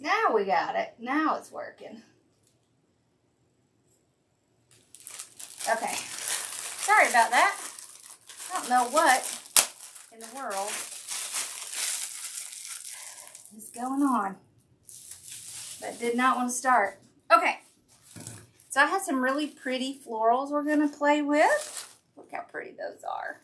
Now we got it. Now it's working. Okay. Sorry about that. I don't know what in the world is going on. But did not want to start. Okay. So I have some really pretty florals we're going to play with. Look how pretty those are.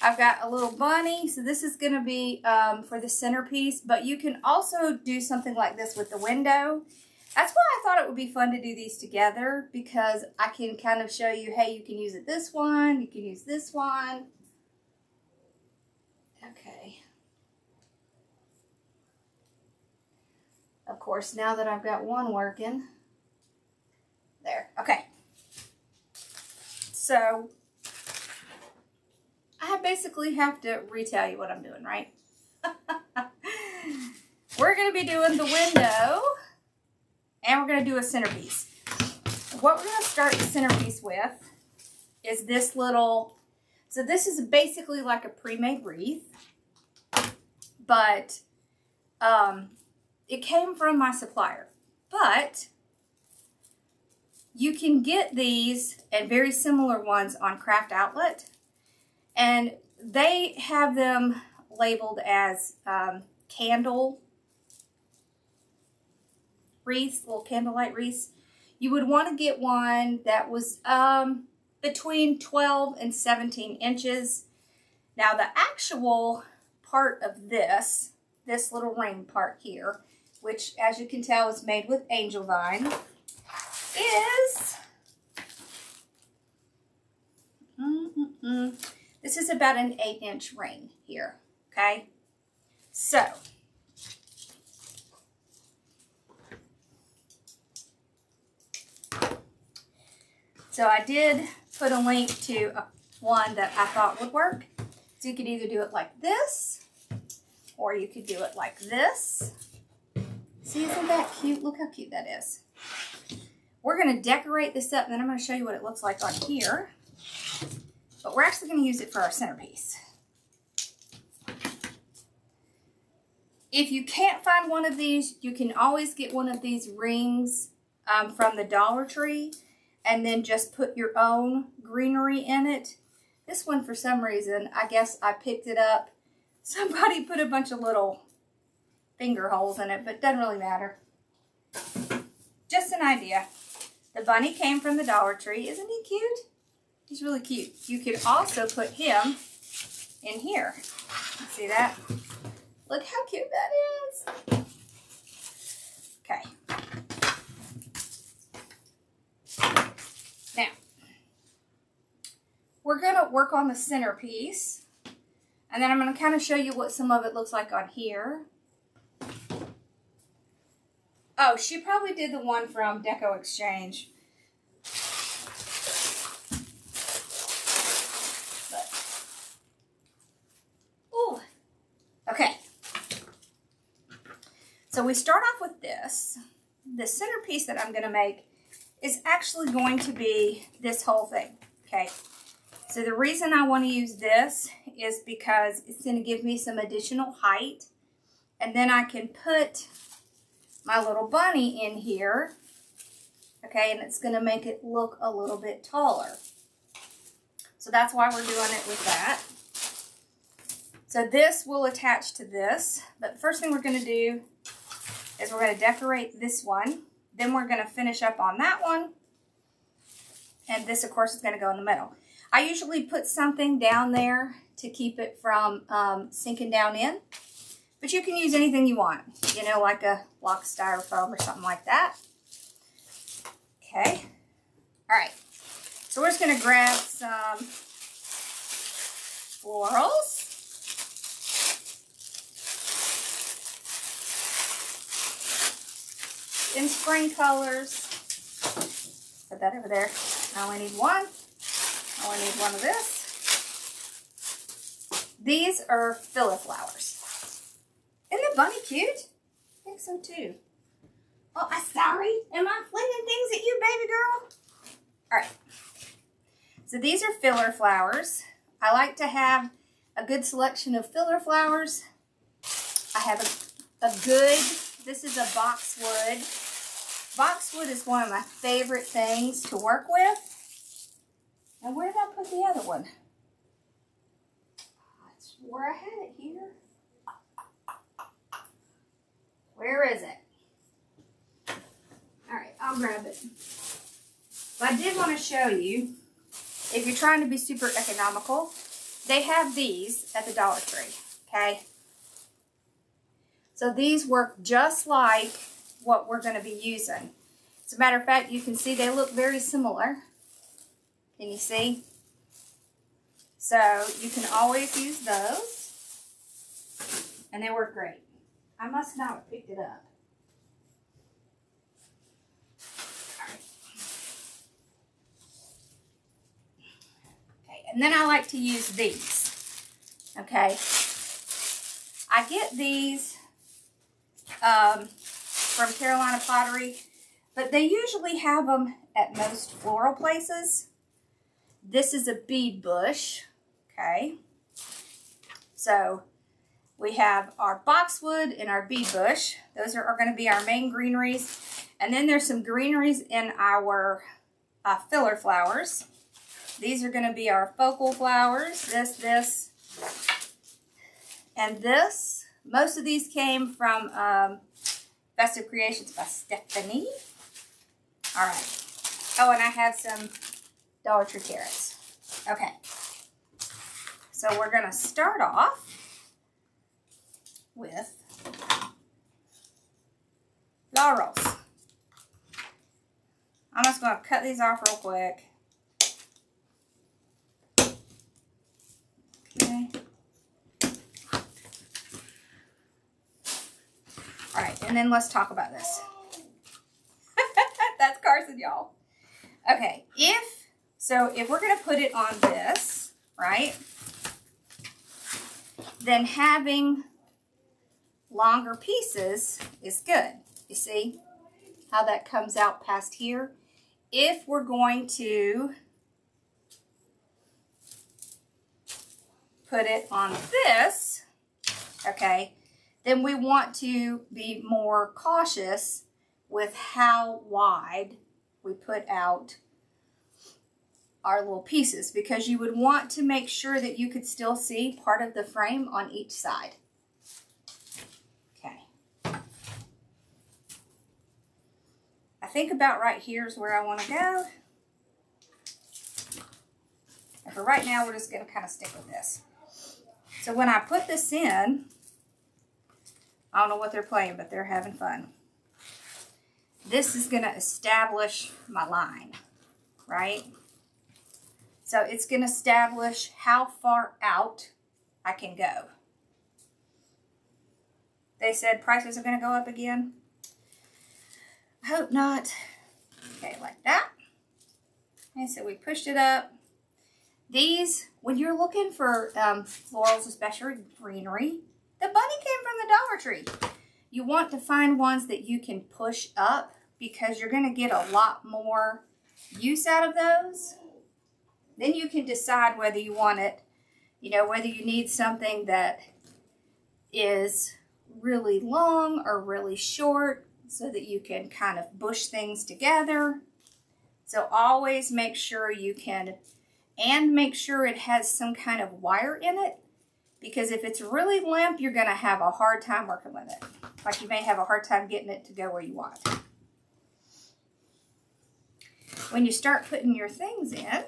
I've got a little bunny, so this is going to be for the centerpiece, but you can also do something like this with the window. That's why I thought it would be fun to do these together, because I can kind of show you, hey, you can use it this one, you can use this one. Okay. Of course, now that I've got one working, there, okay. So I basically have to retell you what I'm doing, right? We're going to be doing the window, and we're going to do a centerpiece. What we're going to start the centerpiece with is this little, so this is basically like a pre-made wreath, but it came from my supplier. But you can get these and very similar ones on Craft Outlet. And they have them labeled as candle wreaths, little candlelight wreaths. You would want to get one that was between 12 and 17 inches. Now the actual part of this little ring part here, which as you can tell is made with angel vine, is this is about an 8-inch ring here, okay? So I did put a link to one that I thought would work. So you could either do it like this, or you could do it like this. See, isn't that cute? Look how cute that is. We're going to decorate this up, and then I'm going to show you what it looks like on here. But we're actually going to use it for our centerpiece. If you can't find one of these, you can always get one of these rings from the Dollar Tree, and then just put your own greenery in it. This one, for some reason, I guess I picked it up. Somebody put a bunch of little finger holes in it, but it doesn't really matter. Just an idea. The bunny came from the Dollar Tree. Isn't he cute? He's really cute. You could also put him in here. See that? Look how cute that is. Okay. Now, we're going to work on the centerpiece. And then I'm going to kind of show you what some of it looks like on here. Oh, she probably did the one from Deco Exchange. Ooh. Okay. So we start off with this. The centerpiece that I'm going to make is actually going to be this whole thing. Okay. So the reason I want to use this is because it's going to give me some additional height. And then I can put my little bunny in here. Okay, and it's going to make it look a little bit taller. So that's why we're doing it with that. So this will attach to this. But the first thing we're going to do is we're going to decorate this one. Then we're going to finish up on that one. And this, of course, is going to go in the middle. I usually put something down there to keep it from sinking down in. But you can use anything you want. You know, like a block of styrofoam or something like that. Okay. All right. So we're just going to grab some florals. In spring colors. Put that over there. I only need one. I only need one of this. These are filler flowers. Isn't the bunny cute? I think so too. Oh, I'm sorry. Am I flinging things at you, baby girl? All right. So these are filler flowers. I like to have a good selection of filler flowers. I have a good, this is a boxwood. Boxwood is one of my favorite things to work with. And where did I put the other one? I swore I had it here. Where is it? All right, I'll grab it. But I did want to show you, if you're trying to be super economical, they have these at the Dollar Tree, okay? So these work just like what we're going to be using. As a matter of fact, you can see they look very similar. Can you see? So you can always use those, and they work great. I must not have picked it up. All right. Okay, and then I like to use these. Okay. I get these from Carolina Pottery, but they usually have them at most floral places. This is a bead bush, okay? So we have our boxwood and our bead bush. Those are going to be our main greeneries. And then there's some greeneries in our filler flowers. These are going to be our focal flowers, this, and this. Most of these came from Festive Creations by Stephanie. All right. Oh, and I have some Dollar Tree carrots. Okay. So we're going to start off with Florals. I'm just going to cut these off real quick. Okay. All right, and then let's talk about this. That's Carson, y'all. Okay, if we're going to put it on this, right, then having longer pieces is good. You see how that comes out past here? If we're going to put it on this, okay, then we want to be more cautious with how wide we put out our little pieces, because you would want to make sure that you could still see part of the frame on each side. Okay. I think about right here is where I want to go. And for right now, we're just going to kind of stick with this. So when I put this in, I don't know what they're playing, but they're having fun. This is going to establish my line, right? So it's going to establish how far out I can go. They said prices are going to go up again. I hope not. Okay, like that. Okay, so we pushed it up. These, when you're looking for florals, especially greenery, the bunny came from the Dollar Tree. You want to find ones that you can push up, because you're going to get a lot more use out of those. Then you can decide whether you want it, you know, whether you need something that is really long or really short, so that you can kind of bush things together. So always make sure you can, and make sure it has some kind of wire in it, because if it's really limp, you're going to have a hard time working with it. Like you may have a hard time getting it to go where you want. When you start putting your things in,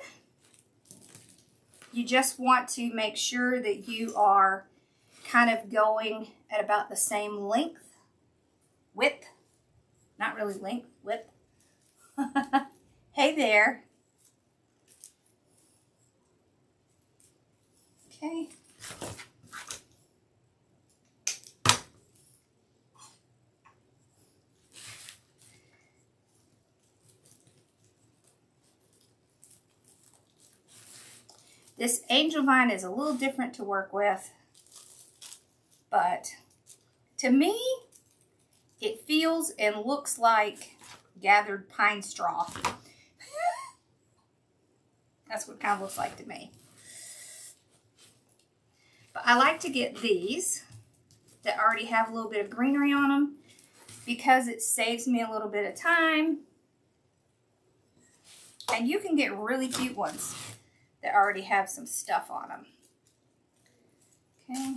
you just want to make sure that you are kind of going at about the same width, not really length, width. Hey there. Okay. This angel vine is a little different to work with, but to me, it feels and looks like gathered pine straw. That's what it kind of looks like to me. But I like to get these that already have a little bit of greenery on them because it saves me a little bit of time. And you can get really cute ones that already have some stuff on them. Okay.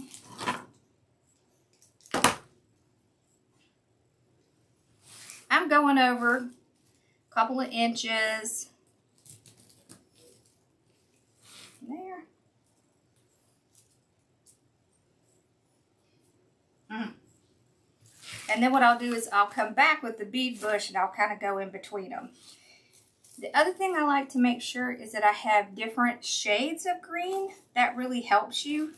I'm going over a couple of inches. There. And then what I'll do is I'll come back with the bead bush and I'll kind of go in between them. The other thing I like to make sure is that I have different shades of green. That really helps you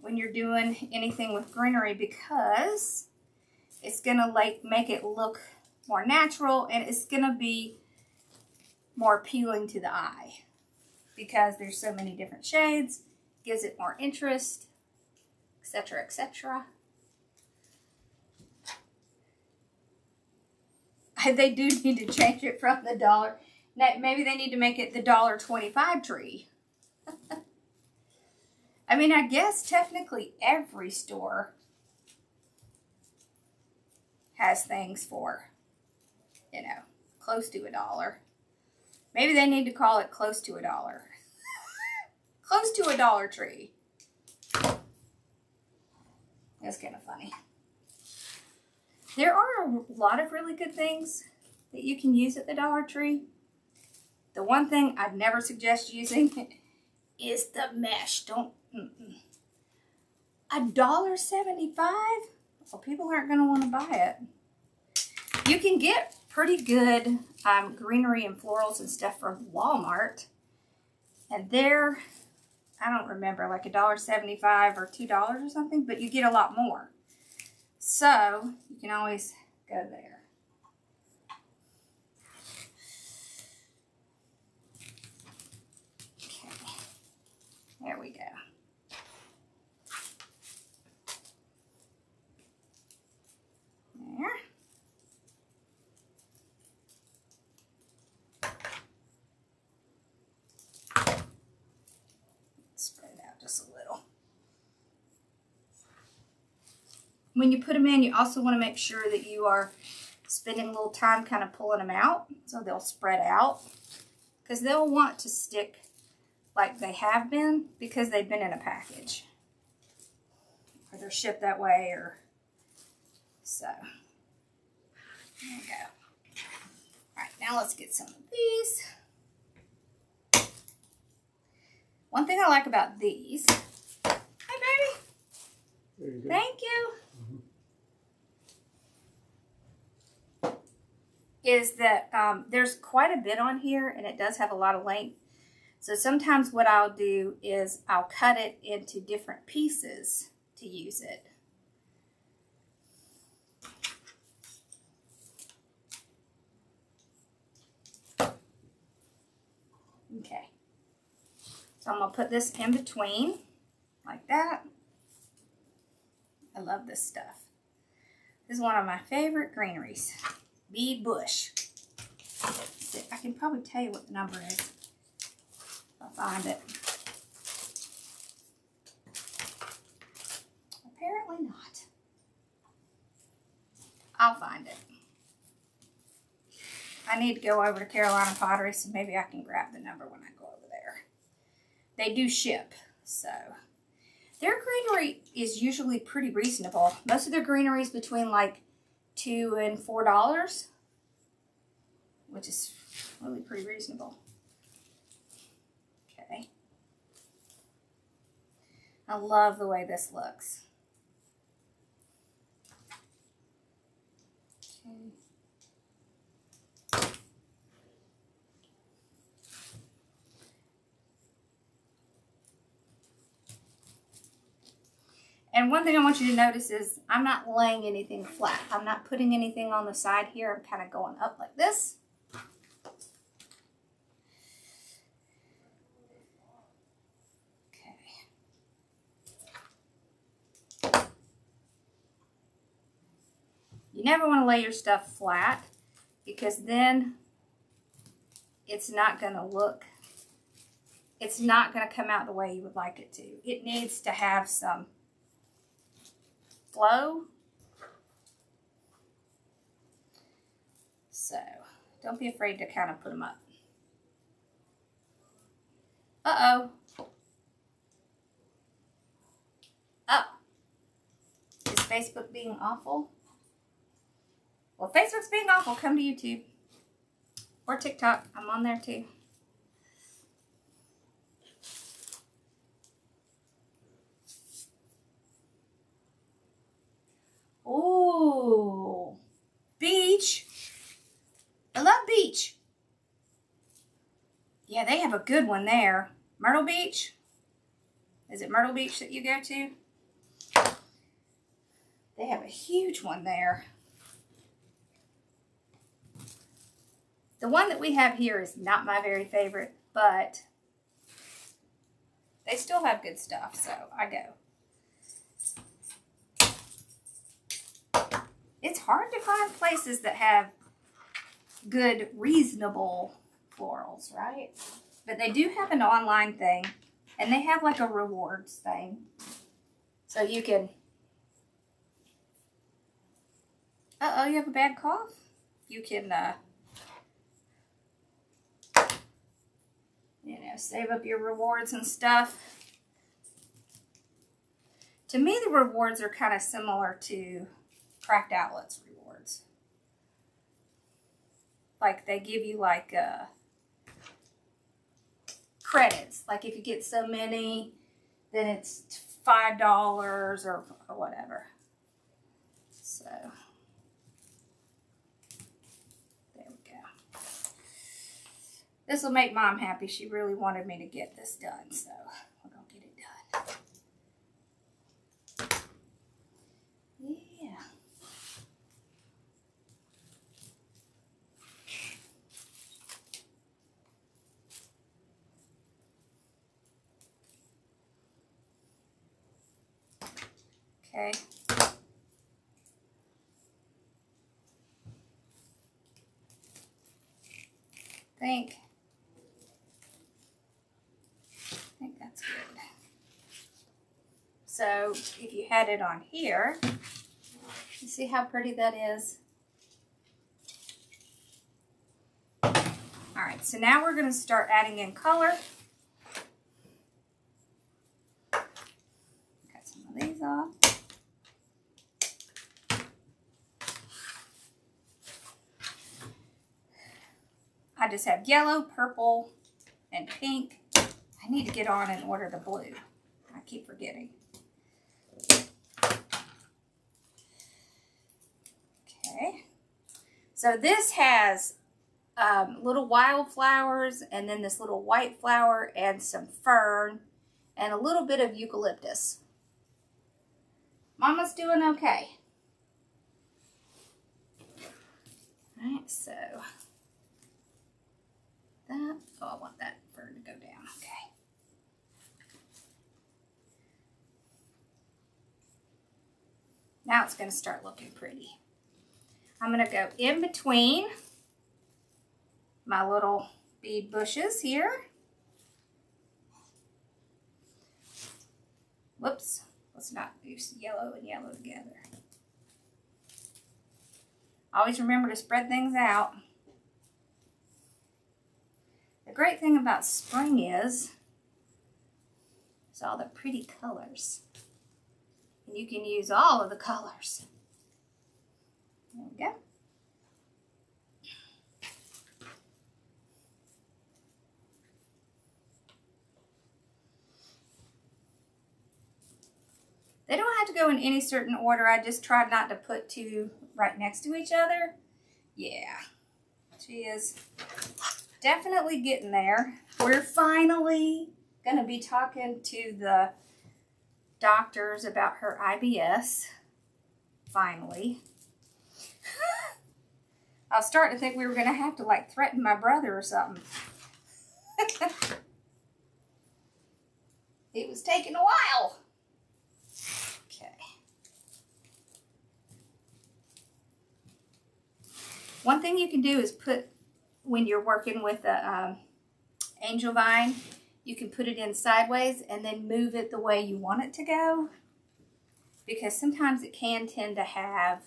when you're doing anything with greenery because it's going to make it look more natural and it's going to be more appealing to the eye because there's so many different shades. Gives it more interest, etc., etc. They do need to change it from the dollar. Maybe they need to make it the $1.25 tree. I mean, I guess technically every store has things for, you know, close to $1. Maybe they need to call it close to $1. Close to $1 tree. That's kind of funny. There are a lot of really good things that you can use at the Dollar Tree. The one thing I'd never suggest using is the mesh. Don't. $1.75? Well, people aren't going to want to buy it. You can get pretty good greenery and florals and stuff from Walmart. And they're, I don't remember, like $1.75 or $2 or something, but you get a lot more. So, you can always go there. Okay. There we go. There. Spread it out just a little. When you put them in, you also want to make sure that you are spending a little time kind of pulling them out so they'll spread out because they'll want to stick like they have been because they've been in a package or they're shipped that way or so. There we go. All right, now let's get some of these. One thing I like about these, hey baby, there you go. Thank you. Is that there's quite a bit on here and it does have a lot of length. So sometimes what I'll do is I'll cut it into different pieces to use it. Okay. So I'm going to put this in between like that. I love this stuff. This is one of my favorite greeneries. Bead bush. I can probably tell you what the number is if I find it. Apparently not. I'll find it. I need to go over to Carolina Pottery, so maybe I can grab the number when I go over there. They do ship, so. Their greenery is usually pretty reasonable. Most of their greenery is between like $2 and $4, which is really pretty reasonable. Okay. I love the way this looks. Okay. And one thing I want you to notice is I'm not laying anything flat. I'm not putting anything on the side here. I'm kind of going up like this. Okay. You never want to lay your stuff flat because then it's not going to look, it's not going to come out the way you would like it to. It needs to have some flow. So don't be afraid to kind of put them up. Uh-oh. Oh. Is Facebook being awful? Well, Facebook's being awful. Come to YouTube. Or TikTok. I'm on there too. Ooh. Beach. I love Beach. Yeah, they have a good one there. Myrtle Beach. Is it Myrtle Beach that you go to? They have a huge one there. The one that we have here is not my very favorite, but they still have good stuff, so I go. It's hard to find places that have good, reasonable florals, right? But they do have an online thing, and they have like a rewards thing. So you can... Uh-oh, you have a bad cough? You can, you know, save up your rewards and stuff. To me, the rewards are kind of similar to Craft Outlet's rewards. Like, they give you, like, credits. Like, if you get so many, then it's $5 or whatever. So... this will make Mom happy. She really wanted me to get this done, so we're going to get it done. Yeah. Okay. I think that's good. So if you had it on here, you see how pretty that is? All right, so now we're going to start adding in color. Cut some of these off. I just have yellow, purple, and pink. I need to get on and order the blue. I keep forgetting. Okay. So this has little wildflowers, and then this little white flower, and some fern, and a little bit of eucalyptus. Mama's doing okay. All right, so... that. Oh, I want that fern to go down. Okay. Now it's going to start looking pretty. I'm going to go in between my little bead bushes here. Whoops. Let's not use yellow and yellow together. Always remember to spread things out. The great thing about spring is all the pretty colors. And you can use all of the colors. There we go. They don't have to go in any certain order. I just tried not to put two right next to each other. Yeah, she is definitely getting there. We're finally going to be talking to the doctors about her IBS. Finally. I was starting to think we were going to have to like threaten my brother or something. It was taking a while. Okay. One thing you can do is put, when you're working with a angel vine, you can put it in sideways and then move it the way you want it to go. because sometimes it can tend to have,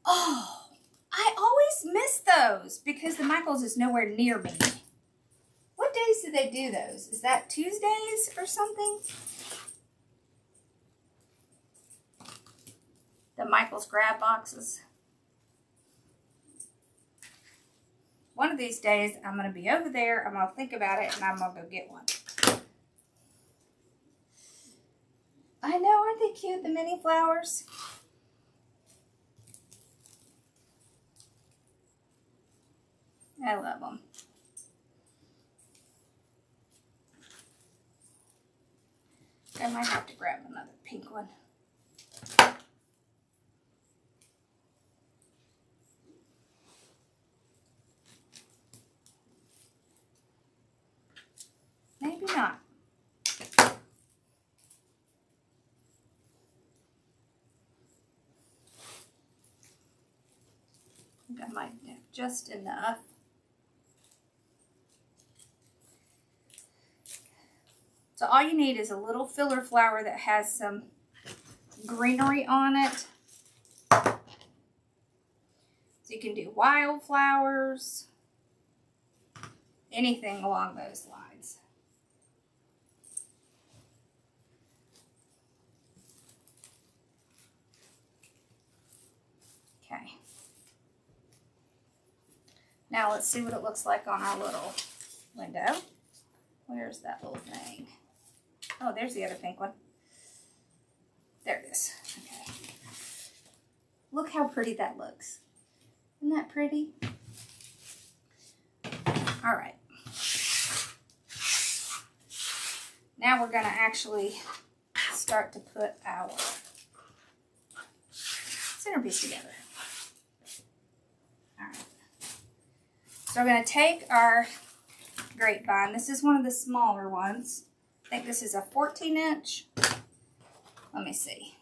oh, I always miss those because the Michaels is nowhere near me. What days do they do those? Is that Tuesdays or something? The Michaels grab boxes. One of these days, I'm going to be over there, I'm going to think about it, and I'm going to go get one. I know, aren't they cute, the mini flowers? I love them. I might have to grab another pink one. Maybe not. I think I might have just enough. So all you need is a little filler flower that has some greenery on it. So you can do wildflowers, anything along those lines. Okay. Now let's see what it looks like on our little window. Where's that little thing? Oh, there's the other pink one. There it is. Okay. Look how pretty that looks. Isn't that pretty? All right. Now we're going to actually start to put our centerpiece together. All right. So we're going to take our Grapevine. This is one of the smaller ones. I think this is a 14-inch. Let me see.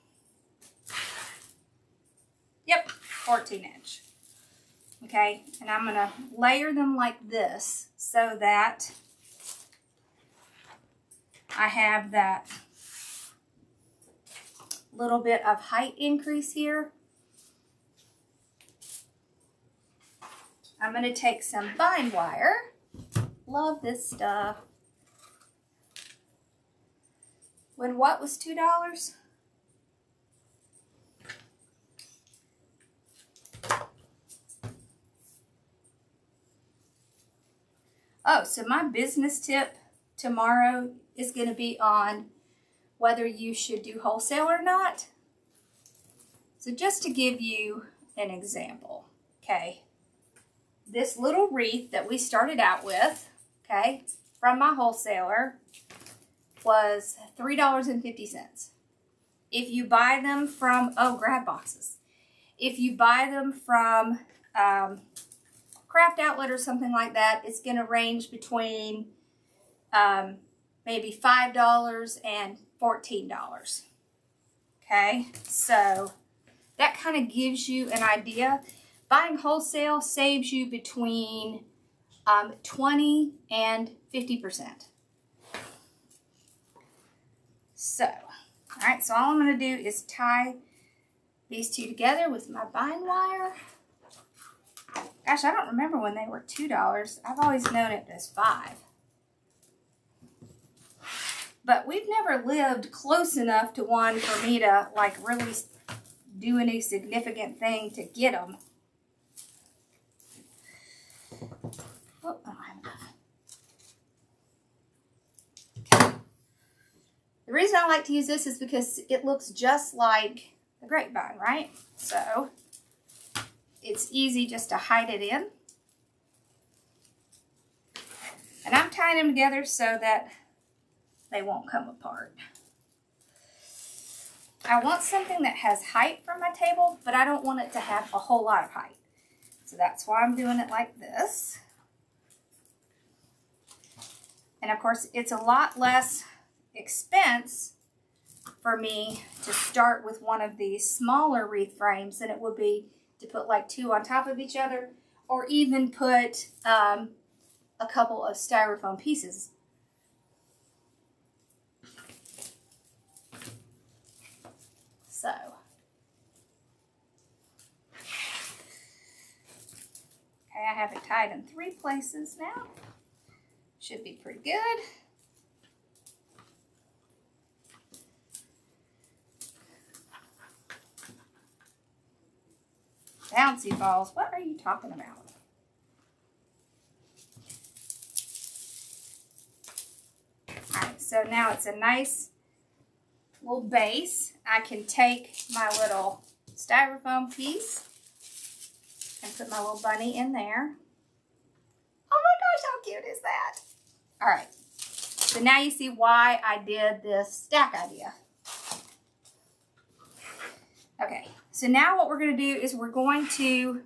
Yep, 14-inch. Okay, and I'm going to layer them like this so that I have that little bit of height increase here. I'm going to take some vine wire. Love this stuff. When what was $2? Oh, so my business tip tomorrow is going to be on whether you should do wholesale or not. So just to give you an example, okay, this little wreath that we started out with, okay, from my wholesaler was $3.50. If you buy them from, oh, grab boxes. If you buy them from Craft Outlet or something like that, it's going to range between maybe $5 and $14. Okay, so that kind of gives you an idea. Buying wholesale saves you between 20 and 50%. So, all right, so all I'm going to do is tie these two together with my vine wire. Gosh, I don't remember when they were $2. I've always known it as $5. But we've never lived close enough to one for me to like really do any significant thing to get them. Oh, I don't have enough. Okay. The reason I like to use this is because it looks just like the grapevine, right? So it's easy just to hide it in. And I'm tying them together so that they won't come apart. I want something that has height from my table, but I don't want it to have a whole lot of height. So that's why I'm doing it like this. And of course, it's a lot less expense for me to start with one of these smaller wreath frames than it would be to put like two on top of each other, or even put a couple of styrofoam pieces. I have it tied in 3 places now. Should be pretty good. Bouncy balls, what are you talking about? Alright, so now it's a nice little base. I can take my little styrofoam piece and put my little bunny in there. Oh my gosh, how cute is that? Alright, so now you see why I did this stack idea. Okay, so now what we're going to do is we're going to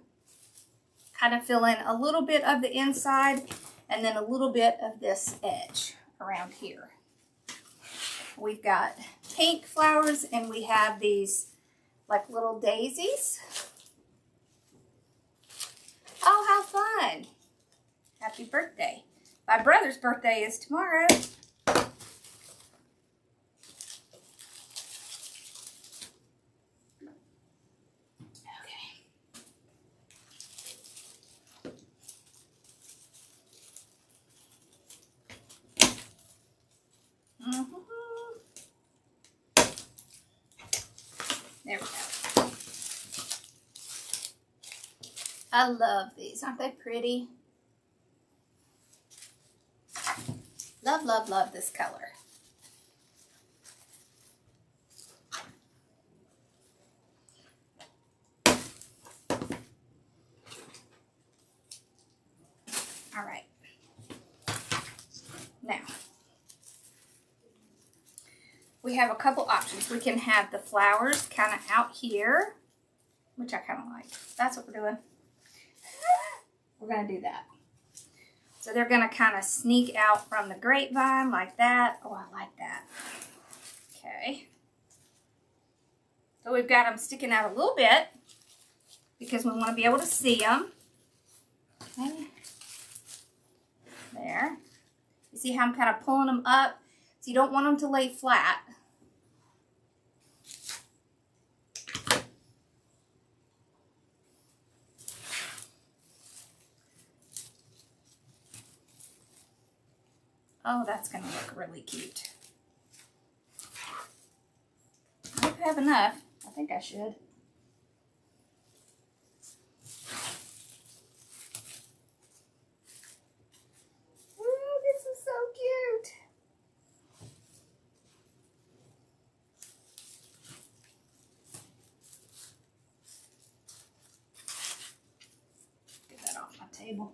kind of fill in a little bit of the inside and then a little bit of this edge around here. We've got pink flowers and we have these like little daisies. Oh, how fun! Happy birthday. My brother's birthday is tomorrow. There we go. I love these. Aren't they pretty? Love, love, love this color. All right. Now, we have a couple options. We can have the flowers kind of out here, which I kind of like. That's what we're doing. We're going to do that. So they're going to kind of sneak out from the grapevine like that. Oh, I like that. Okay. So we've got them sticking out a little bit because we want to be able to see them. Okay. There. You see how I'm kind of pulling them up? So you don't want them to lay flat. Oh, that's going to look really cute. I hope I have enough. I think I should. Ooh, this is so cute. Get that off my table.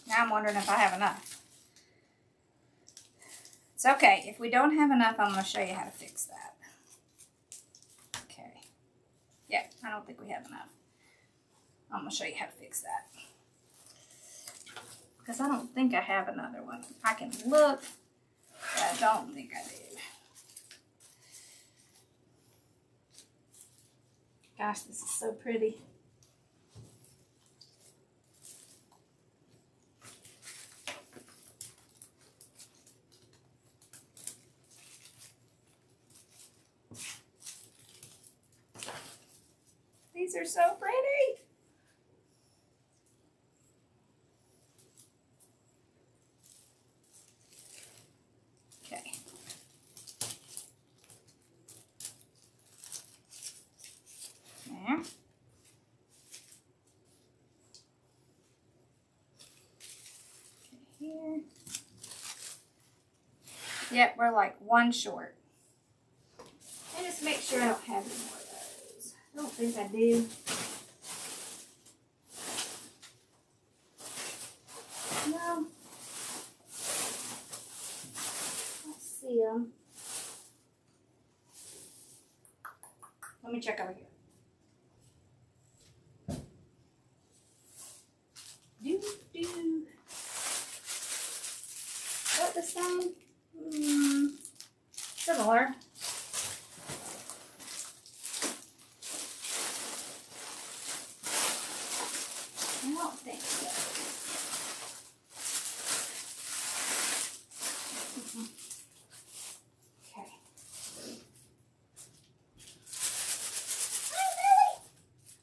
Now I'm wondering if I have enough. It's okay. If we don't have enough, I'm going to show you how to fix that. Okay. Yeah, I don't think we have enough. I'm going to show you how to fix that. Because I don't think I have another one. I can look, but I don't think I do. Gosh, this is so pretty. These are so pretty. Okay. There. Okay, here. Yep, we're like one short. And just make sure I don't have any more. I don't think I do. No. Let's see them. Let me check over here. some similar. I don't think so. Okay.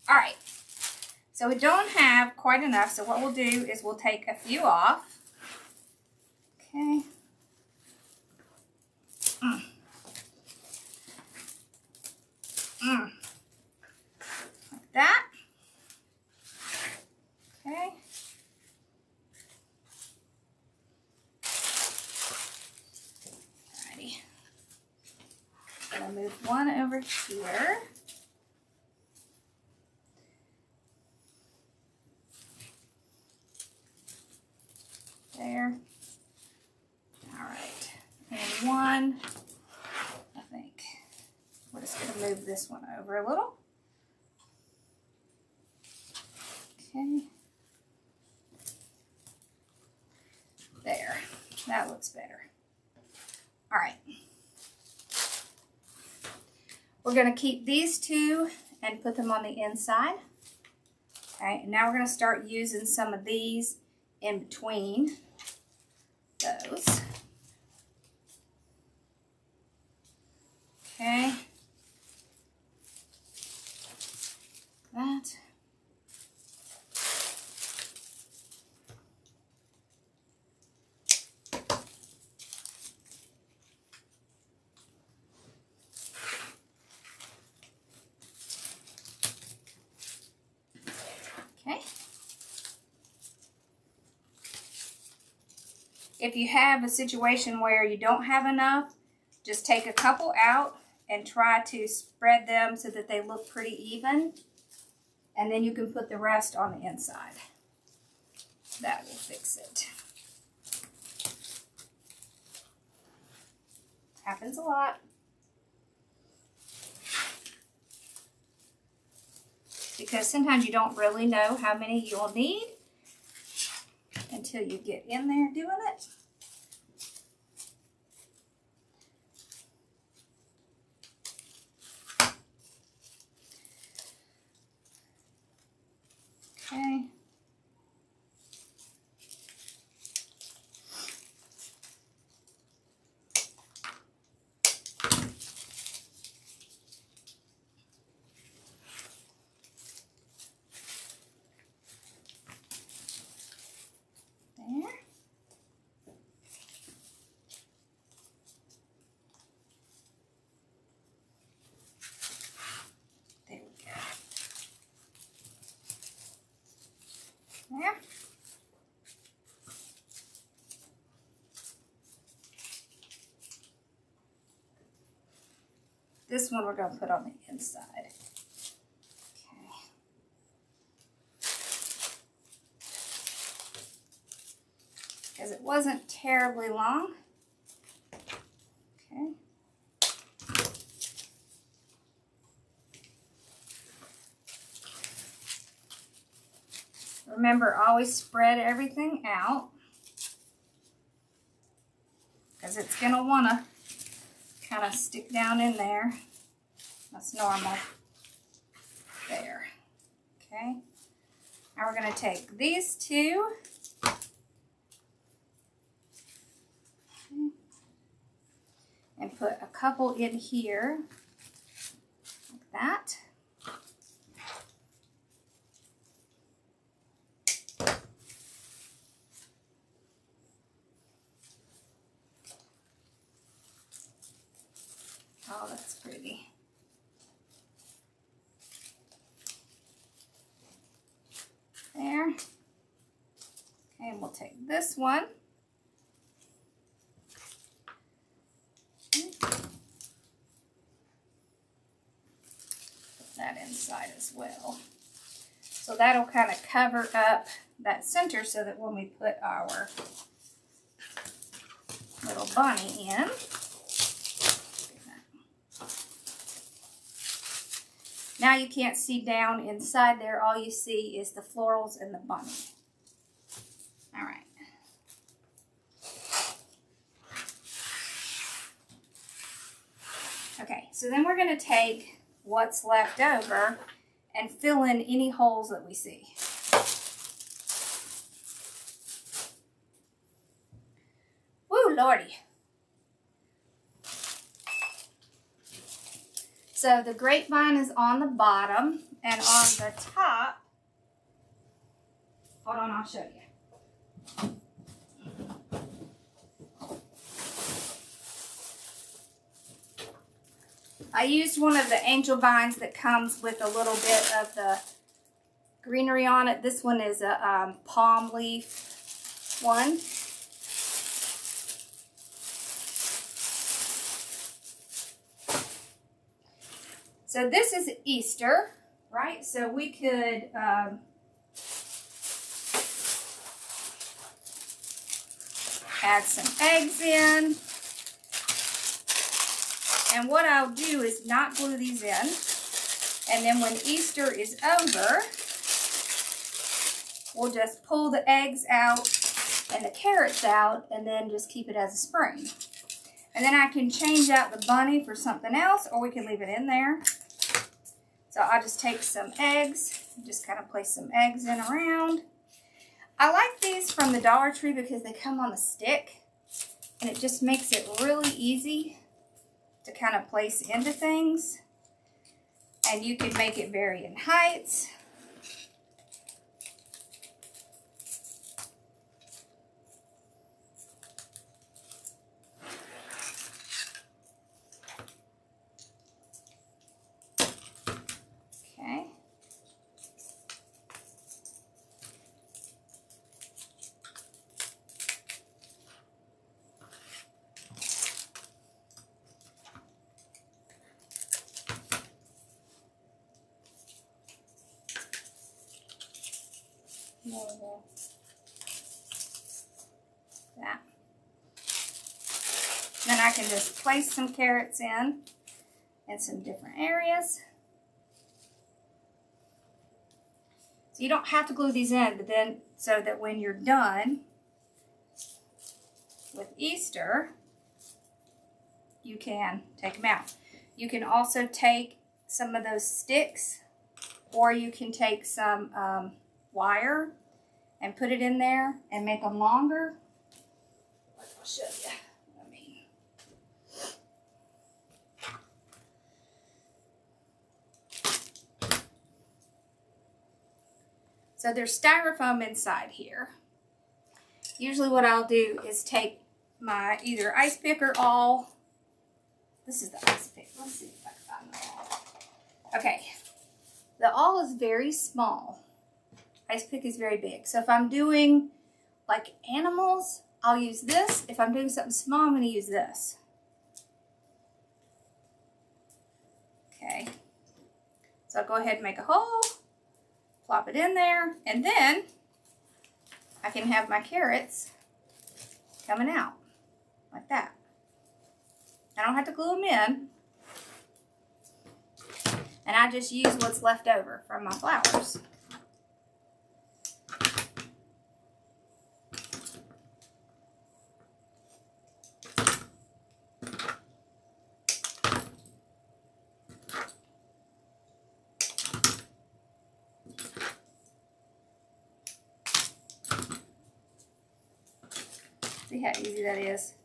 All right. So we don't have quite enough, so what we'll do is we'll take a few off. Okay. Like that. Okay. Alrighty. I'm gonna move one over here. There. All right. And one, I think we're just going to move this one over a little. Okay. There. That looks better. All right. We're going to keep these two and put them on the inside. Okay. And now we're going to start using some of these in between those. Okay. That. Okay. If you have a situation where you don't have enough, just take a couple out and try to spread them so that they look pretty even. And then you can put the rest on the inside. That will fix it. Happens a lot. Because sometimes you don't really know how many you'll need until you get in there doing it. Okay. There. There we go. There. This one we're going to put on the inside. Okay. Because it wasn't terribly long. Okay. Remember, always spread everything out because it's going to want to kind of stick down in there. That's normal. There. Okay. Now we're going to take these two. Okay, and put a couple in here like that. Oh, that's pretty. There. Okay, and we'll take this one. Okay. Put that inside as well. So that'll kind of cover up that center so that when we put our little bunny in, now you can't see down inside there. All you see is the florals and the bunny. All right. So then we're going to take what's left over and fill in any holes that we see. Woo, Lordy. So the grapevine is on the bottom, and on the top, hold on, I'll show you. I used one of the angel vines that comes with a little bit of the greenery on it. This one is a palm leaf one. So this is Easter, right? So we could add some eggs in. And what I'll do is not glue these in. And then when Easter is over, we'll just pull the eggs out and the carrots out and then just keep it as a spring. And then I can change out the bunny for something else, or we can leave it in there. So I'll just take some eggs, just kind of place some eggs in around. I like these from the Dollar Tree because they come on a stick, and it just makes it really easy to kind of place into things. And you can make it vary in heights. Okay. That. Then I can just place some carrots in some different areas. So you don't have to glue these in, but then so that when you're done with Easter, you can take them out. You can also take some of those sticks, or you can take some wire and put it in there and make them longer. I'll show you. So there's styrofoam inside here. Usually what I'll do is take my either ice pick or awl. This is the ice pick. Let's see if I can find the awl. Okay. The awl is very small. Ice pick is very big. So if I'm doing like animals, I'll use this. If I'm doing something small, I'm going to use this. Okay. So I'll go ahead and make a hole. Plop it in there, and then I can have my carrots coming out like that. I don't have to glue them in, and I just use what's left over from my flowers. See how easy that is?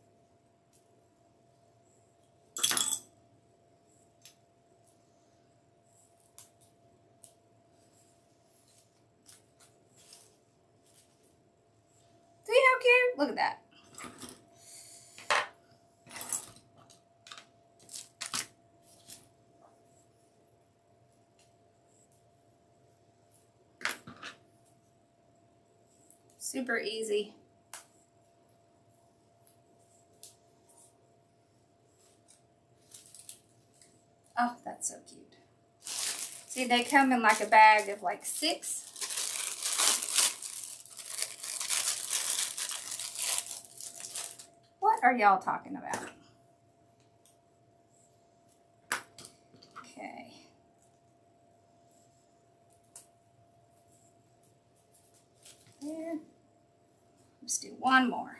See how cute? Look at that. Super easy. Oh, that's so cute. See, they come in like a bag of like 6. What are y'all talking about? Okay. There. Let's do one more.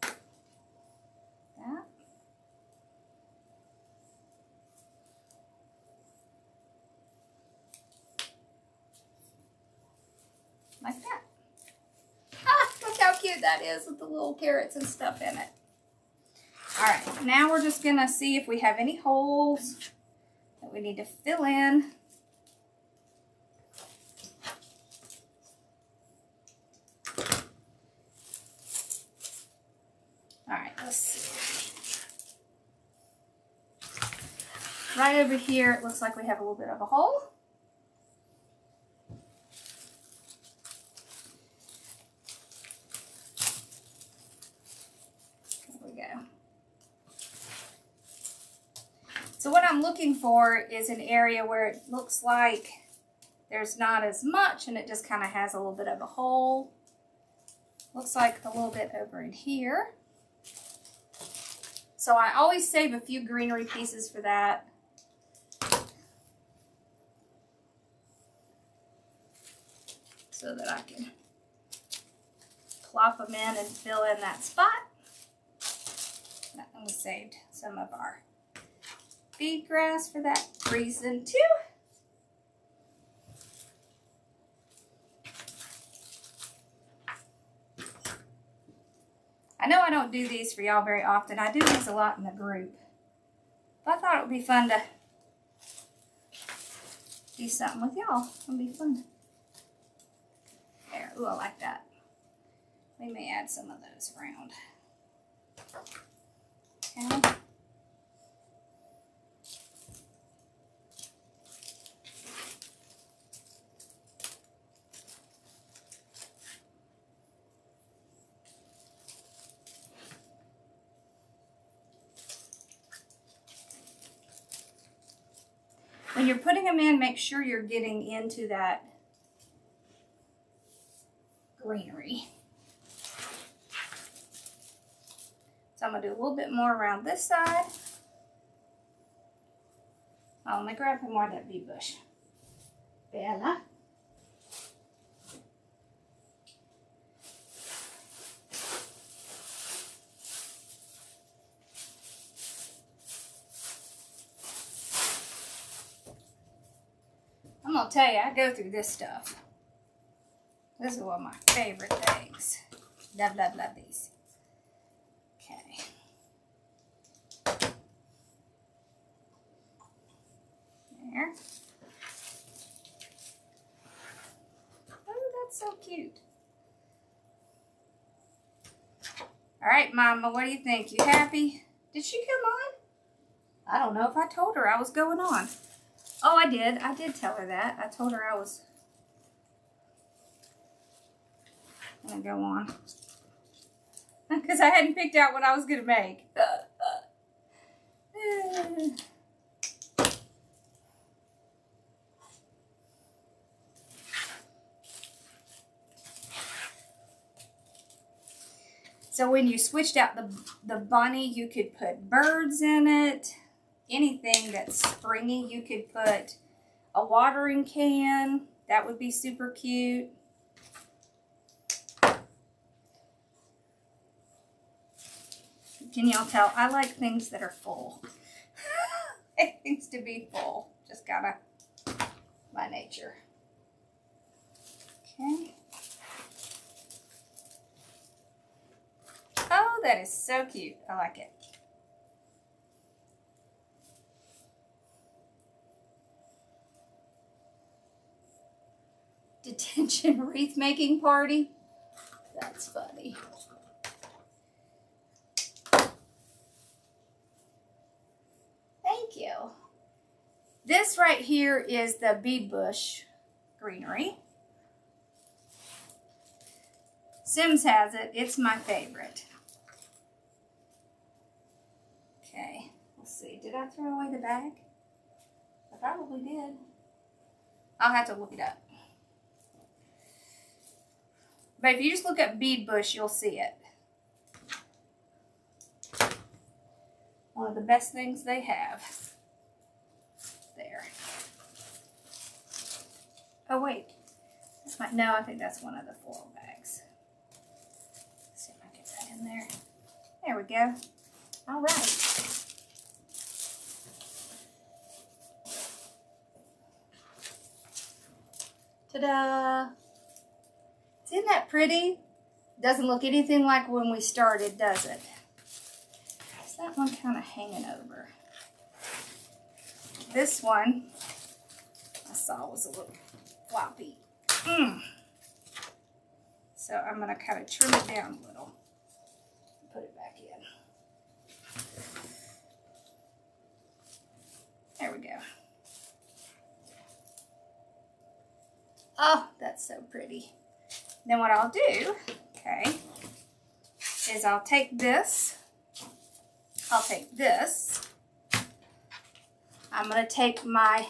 That. cute that is with the little carrots and stuff in it. All right, now we're just gonna see if we have any holes that we need to fill in. All right, let's see. Right over here, it looks like we have a little bit of a hole. So what I'm looking for is an area where it looks like there's not as much and it just kind of has a little bit of a hole. Looks like a little bit over in here. So I always save a few greenery pieces for that. So that I can plop them in and fill in that spot. And we saved some of our bead grass for that reason too. I know I don't do these for y'all very often. I do these a lot in the group. But I thought it would be fun to do something with y'all. It would be fun. There, ooh, I like that. We may add some of those around. Okay. When you're putting them in, make sure you're getting into that greenery. So I'm going to do a little bit more around this side. Oh, let me grab some more of that bee bush. Bella. I'm going to tell you, I go through this stuff. This is one of my favorite things. Love, love, love these. Okay. There. Oh, that's so cute. All right, Mama, what do you think? You happy? Did she come on? I don't know if I told her I was going on. Oh, I did. I did tell her that. I told her I was going to go on. Because I hadn't picked out what I was going to make. So when you switched out the bunny, you could put birds in it. Anything that's springy, you could put a watering can. That would be super cute. Can y'all tell? I like things that are full. I like things to be full. Just gotta, by nature. Okay. Oh, that is so cute. I like it. Detention wreath making party. That's funny. Thank you. This right here is the bead bush greenery. Sims has it. It's my favorite. Okay, let's see. Did I throw away the bag? I probably did. I'll have to look it up. But if you just look up bead bush, you'll see it. One of the best things they have. There. Oh, wait. That's my, no, I think that's one of the floral bags. Let's see if I can get that in there. There we go. All right. Ta-da! Isn't that pretty? Doesn't look anything like when we started, does it? Is that one kind of hanging over? This one I saw was a little floppy. So I'm going to kind of trim it down a little. Put it back in. There we go. Oh, that's so pretty. Then what I'll do, okay, is I'll take this. I'm going to take my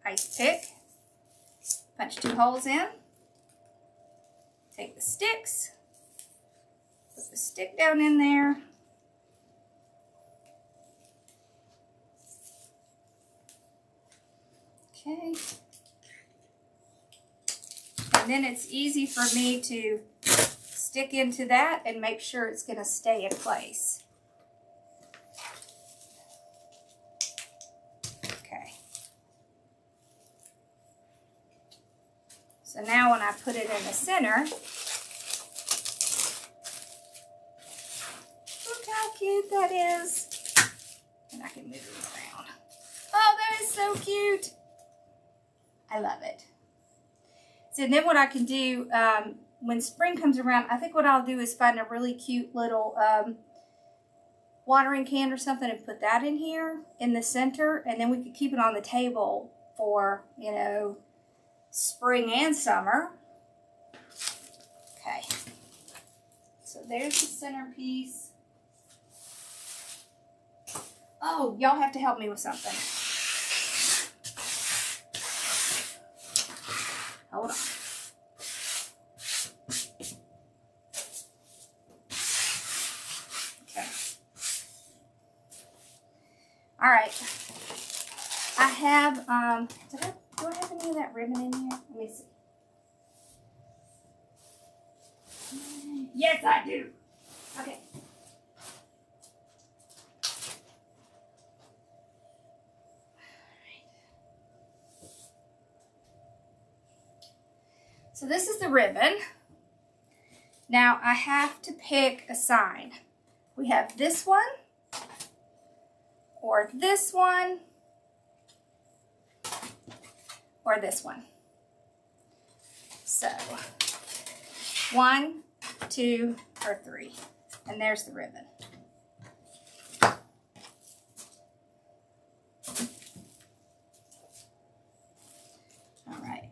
ice pick, punch 2 holes in, take the sticks, put the stick down in there, okay, and then it's easy for me to stick into that and make sure it's going to stay in place. Okay. So now when I put it in the center, look how cute that is. And I can move it around. Oh, that is so cute. I love it. So then what I can do, when spring comes around, I think what I'll do is find a really cute little watering can or something and put that in here in the center, and then we could keep it on the table for, you know, spring and summer. Okay, so there's the centerpiece. Oh, y'all have to help me with something. Hold on. All right, I have, do I have any of that ribbon in here? Let me see. Yes, I do. Okay. So this is the ribbon. Now I have to pick a sign. We have this one, or this one, or this one. So 1, 2, or 3, and there's the ribbon. All right.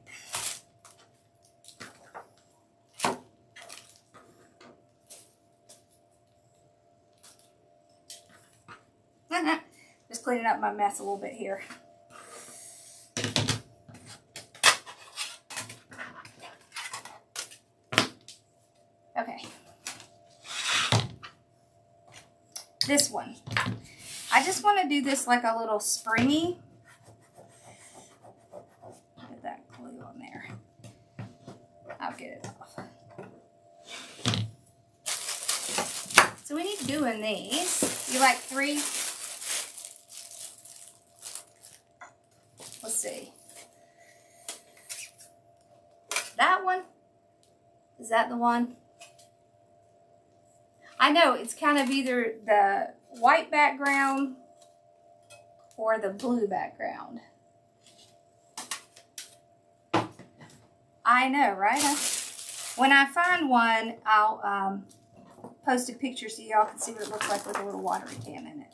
Just cleaning up my mess a little bit here. Okay. This one. I just want to do this like a little springy. Get that glue on there. I'll get it off. So we need glue in these. You like 3? Let's see. That one? Is that the one? I know it's kind of either the white background or the blue background. I know, right? When I find one, I'll post a picture so y'all can see what it looks like with a little watering can in it.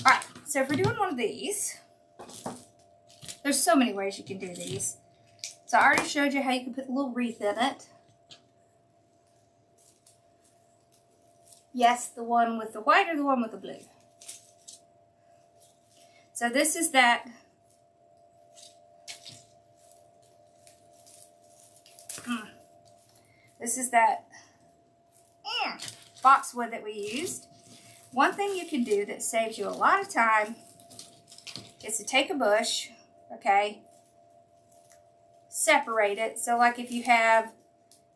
All right, so if we're doing one of these, there's so many ways you can do these. So I already showed you how you can put a little wreath in it. Yes, the one with the white or the one with the blue. So this is that boxwood that we used. One thing you can do that saves you a lot of time is to take a bush, okay, separate it. So like if you have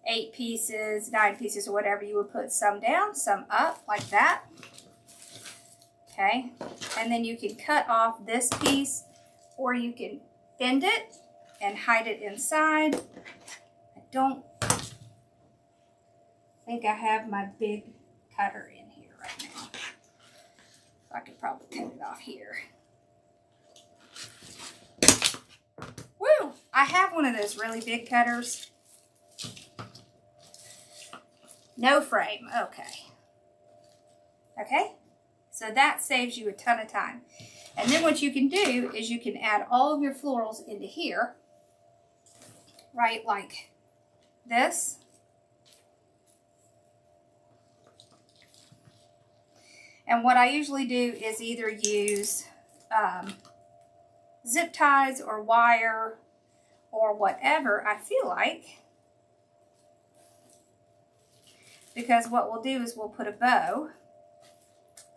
8 pieces, 9 pieces, or whatever, you would put some down, some up, like that. Okay, and then you can cut off this piece, or you can bend it and hide it inside. I don't think I have my big cutter in here right now. So I could probably cut it off here. Woo! I have one of those really big cutters. No frame. Okay. Okay? So that saves you a ton of time. And then what you can do is you can add all of your florals into here. Right, like this. And what I usually do is either use zip ties or wire or whatever I feel like. Because what we'll do is we'll put a bow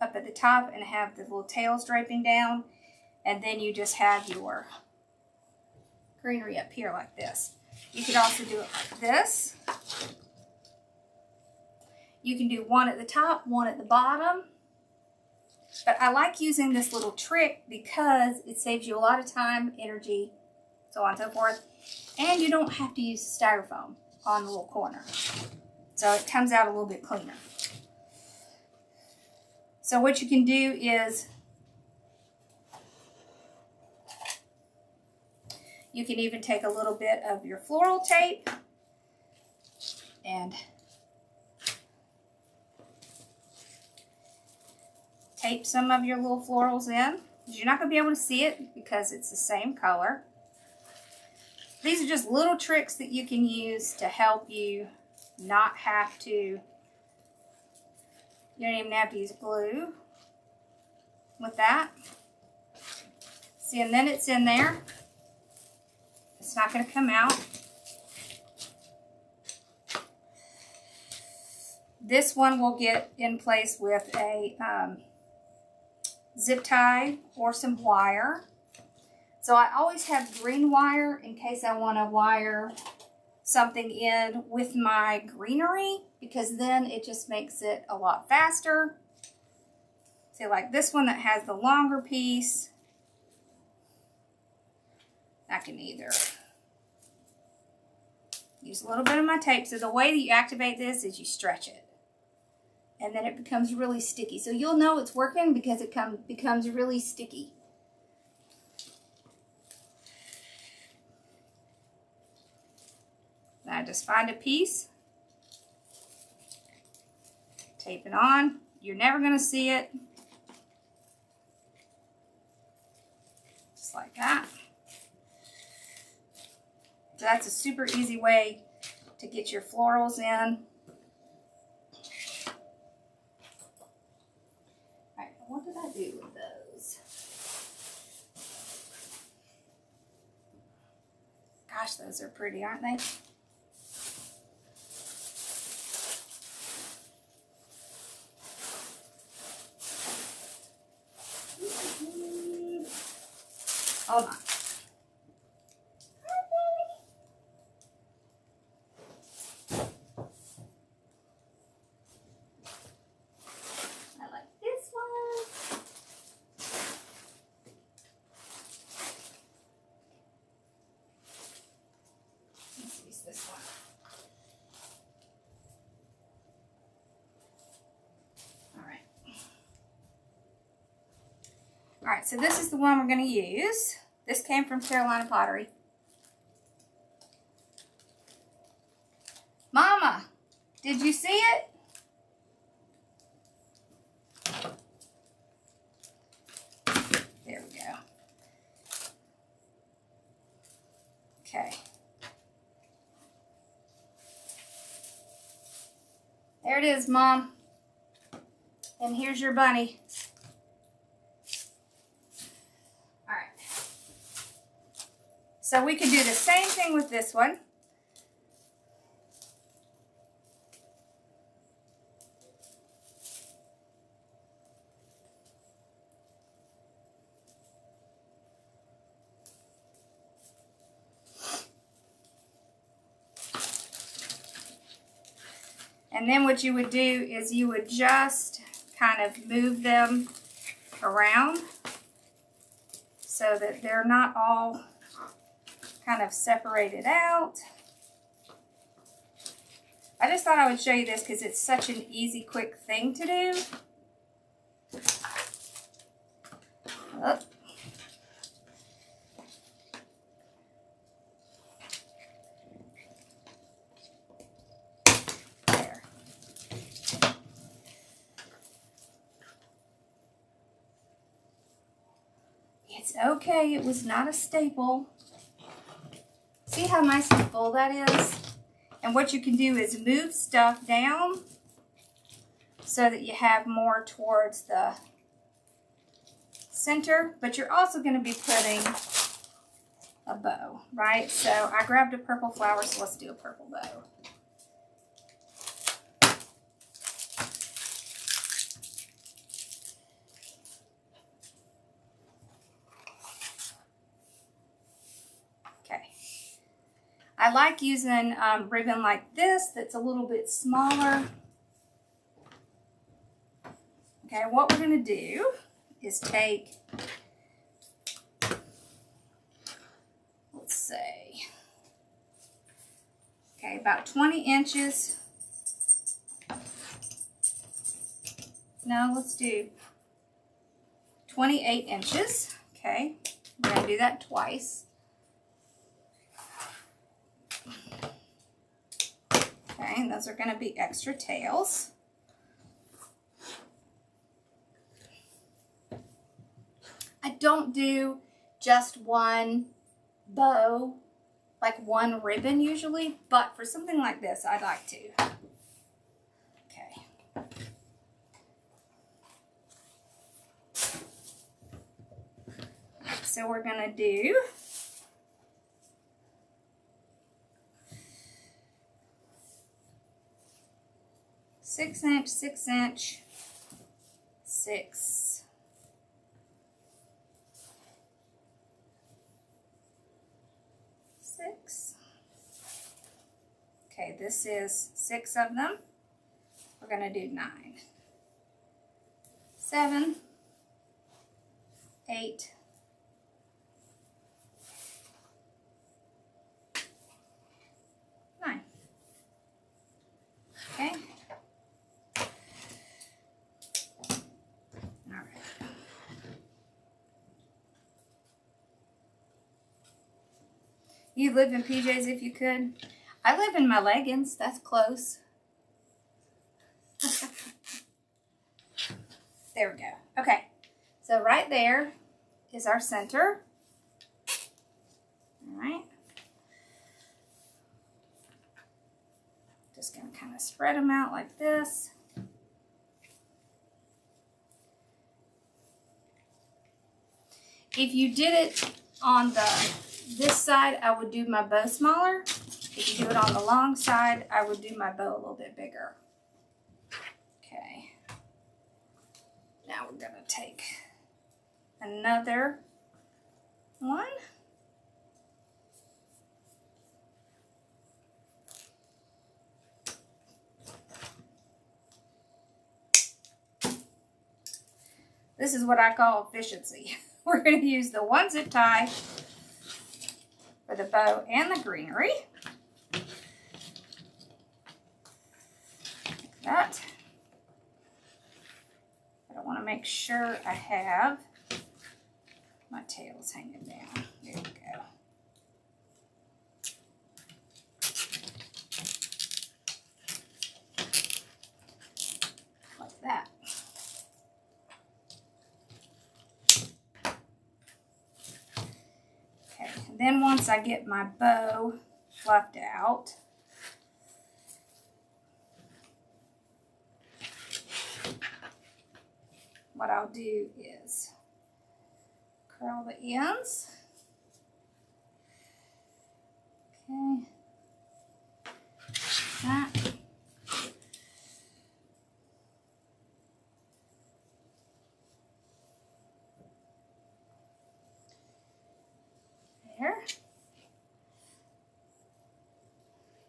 up at the top and have the little tails draping down. And then you just have your greenery up here like this. You could also do it like this. You can do one at the top, one at the bottom. But I like using this little trick because it saves you a lot of time, energy, so on and so forth. And you don't have to use styrofoam on the little corner. So it comes out a little bit cleaner. So what you can do is you can even take a little bit of your floral tape and tape some of your little florals in. You're not going to be able to see it because it's the same color. These are just little tricks that you can use to help you not have to, you don't even have to use glue with that. See, and then it's in there. It's not going to come out. This one will get in place with a zip tie or some wire. So I always have green wire in case I want to wire something in with my greenery, because then it just makes it a lot faster. See, like this one that has the longer piece, I can either use a little bit of my tape. So the way that you activate this is you stretch it. And then it becomes really sticky. So you'll know it's working because it becomes really sticky. Now just find a piece, tape it on. You're never going to see it. Just like that. So that's a super easy way to get your florals in. Alright, what did I do with those? Gosh, those are pretty, aren't they? Hold on. I like this one. Let's use this one. All right, so this is the one we're going to use. This came from Carolina Pottery. Mama, did you see it? There we go. Okay. There it is, Mom. And here's your bunny. So we can do the same thing with this one. And then what you would do is you would just kind of move them around so that they're not all kind of separate it out. I just thought I would show you this because it's such an easy, quick thing to do. Oh. There. It's okay, it was not a staple. See how nice and full that is? And what you can do is move stuff down so that you have more towards the center, but you're also going to be putting a bow, right? So I grabbed a purple flower, so let's do a purple bow. I like using ribbon like this that's a little bit smaller. Okay, what we're going to do is take, let's say, okay, about 20 inches. No, let's do 28 inches. Okay, we're going to do that twice. Okay, and those are going to be extra tails. I don't do just one bow, like one ribbon usually, but for something like this, I'd like to. Okay. So we're going to do six inch, 6 inch, 6. Okay, this is 6 of them. We're going to do 9, 7, 8, 9. Okay. All right. You live in PJs if you could. I live in my leggings. That's close. There we go. Okay. So right there is our center. All right. Just going to kind of spread them out like this. If you did it on this side, I would do my bow smaller. If you do it on the long side, I would do my bow a little bit bigger. Okay. Now we're going to take another one. This is what I call efficiency. We're going to use the one zip tie for the bow and the greenery. Like that. But I want to make sure I have my tails hanging down. There we go. Like that. Okay, and then once I get my bow fluffed out, what I'll do is curl the ends. Okay. That. There.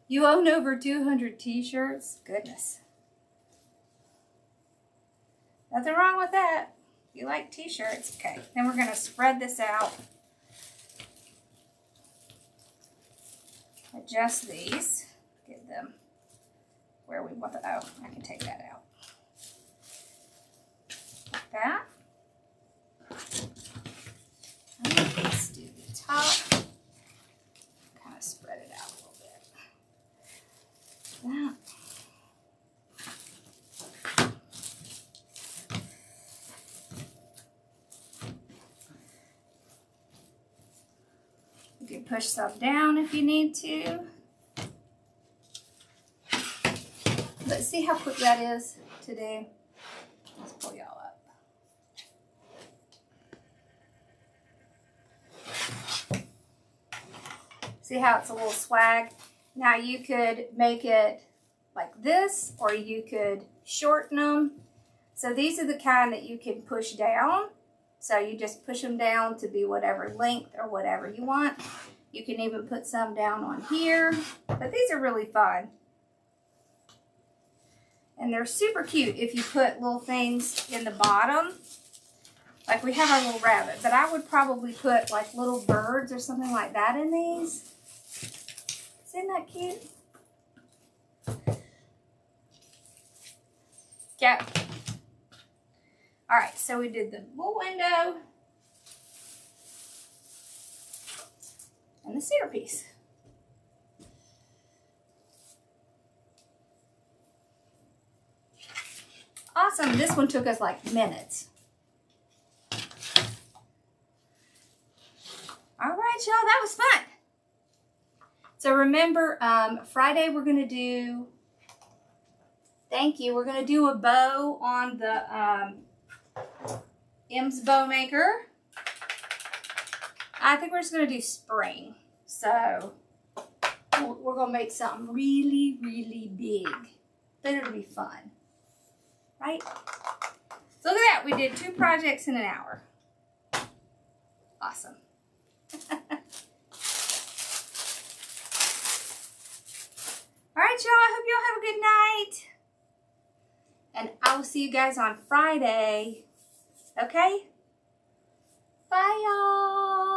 You own over 200 t-shirts? Goodness. Nothing wrong with that. You like t-shirts. Okay, then we're going to spread this out adjust these, get them where we want the, oh, I can take that out. Like that. Let's do the top. Kind of spread it out a little bit. That. You can push some down if you need to. But see how quick that is to do? Let's pull y'all up. See how it's a little swag? Now you could make it like this, or you could shorten them. So these are the kind that you can push down. So you just push them down to be whatever length or whatever you want. You can even put some down on here, but these are really fun. And they're super cute if you put little things in the bottom. Like we have our little rabbit, but I would probably put like little birds or something like that in these. Isn't that cute? Yeah. All right, so we did the little window and the centerpiece. Awesome. This one took us like minutes. All right, y'all, that was fun. So remember, Friday we're going to do, thank you, we're going to do a bow on the M's Bow Maker. I think we're just going to do spring. So we're going to make something really, really big. But it'll be fun. Right? So look at that. We did 2 projects in an hour. Awesome. All right, y'all. I hope y'all have a good night. And I will see you guys on Friday. Okay? Bye, y'all.